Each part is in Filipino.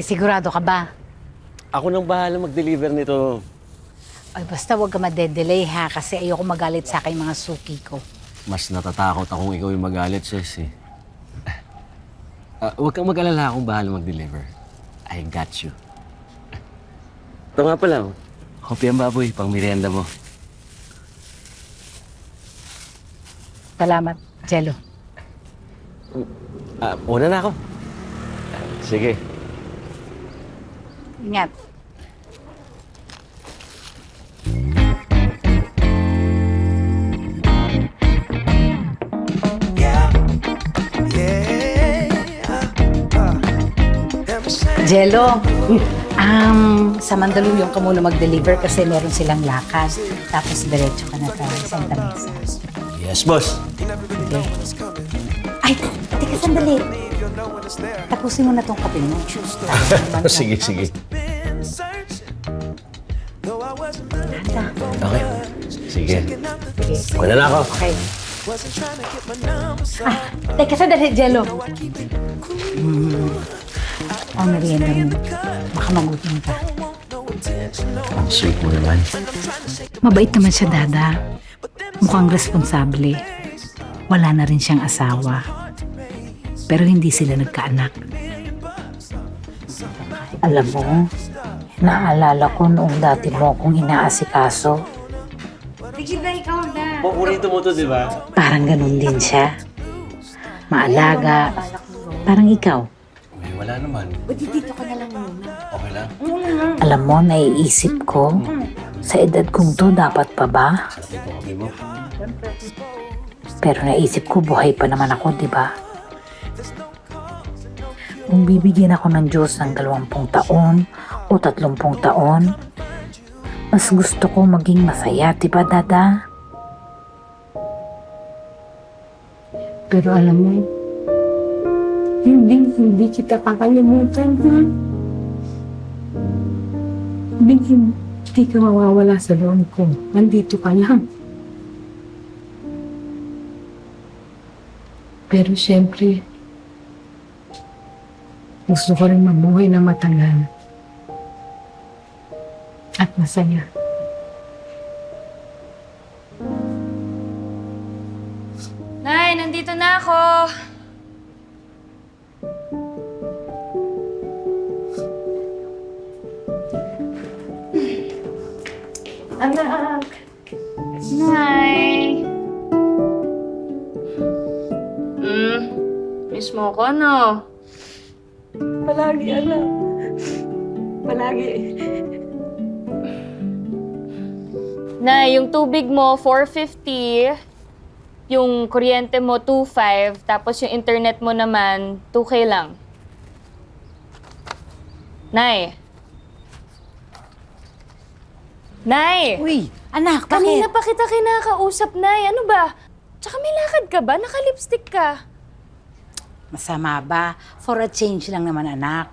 Sigurado ka ba? Ako nang bahala mag-deliver nito. Ay, basta huwag ka madedelay ha, kasi ayoko magalit sa akin mga suki ko. Mas natatakot akong ikaw yung magalit, sis, eh. Huwag kang mag-alala, akong bahala mag-deliver. I got you. Ito nga pala, oh. Kopi ang baboy, pang merienda mo. Salamat, Jello. Una na ako. Sige. Ingat. Jello, sa Mandaluyong ka muna mag-deliver kasi meron silang lakad. Tapos diretso ka na sa Santa Mesa. Yes, boss. Okay. Ay, teka sandali. Tapusin mo na tong kape mo. Sige, sige. Okay. Sige. Una na ako. Okay. Teka sandali, Jello. Ang merienda mo. Baka magutom ka. Ang sweet mo naman. Mabait naman siya, Dada. Mukhang responsable. Wala na rin siyang asawa. Pero hindi sila nagkaanak. Alam mo, naalala ko noong dati mo akong inaasikaso. Paborito mo to, di ba? Parang ganun din siya. Maalaga. Parang ikaw. May wala naman. Dito ka na lang muna. Okay lang. Alam mo, naiisip ko, sa edad kong to, dapat pa ba? Sarap ito kape mo. Pero naisip ko, buhay pa naman ako, di ba? Kung bibigyan ako ng Diyos ng 20 taon o 30 taon, mas gusto ko maging masaya, di ba, Dada? Pero alam mo, hindi kita kakalimutan, ha? Hindi ka mawawala sa loob ko. Nandito ka lang. Pero siyempre, gusto ko rin mabuhay na matagal. At masaya. Nay, nandito na ako. Anak! Nay. Miss mo ko, no? Palagi, anak. Palagi. Nay, yung tubig mo, 450. Yung kuryente mo, 2.5. Tapos yung internet mo naman, 2K lang. Nay. Nay! Uy, anak, Kanina pa kita kinakausap, Nay. Ano ba? Tsaka may lakad ka ba? Naka-lipstick ka. Masama ba? For a change lang naman, anak.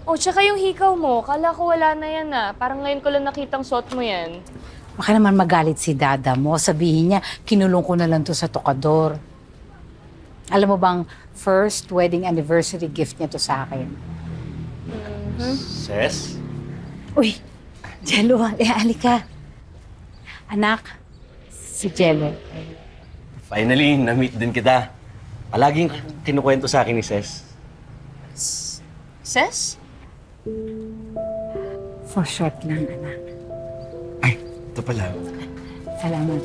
O, tsaka yung hikaw mo. Kala ko wala na yan, ah. Parang ngayon ko lang nakitang suot mo yan. Baka naman magalit si Dada mo. Sabihin niya, kinulong ko na lang to sa tokador. Alam mo bang, first wedding anniversary gift niya to sa akin. Ses? Uy, Jello, halika. Anak, si Jello. Finally, na-meet din kita. Palaging kinukwento sa akin ni Ses. Ses? For short lang, anak. Ay, ito pala. Salamat.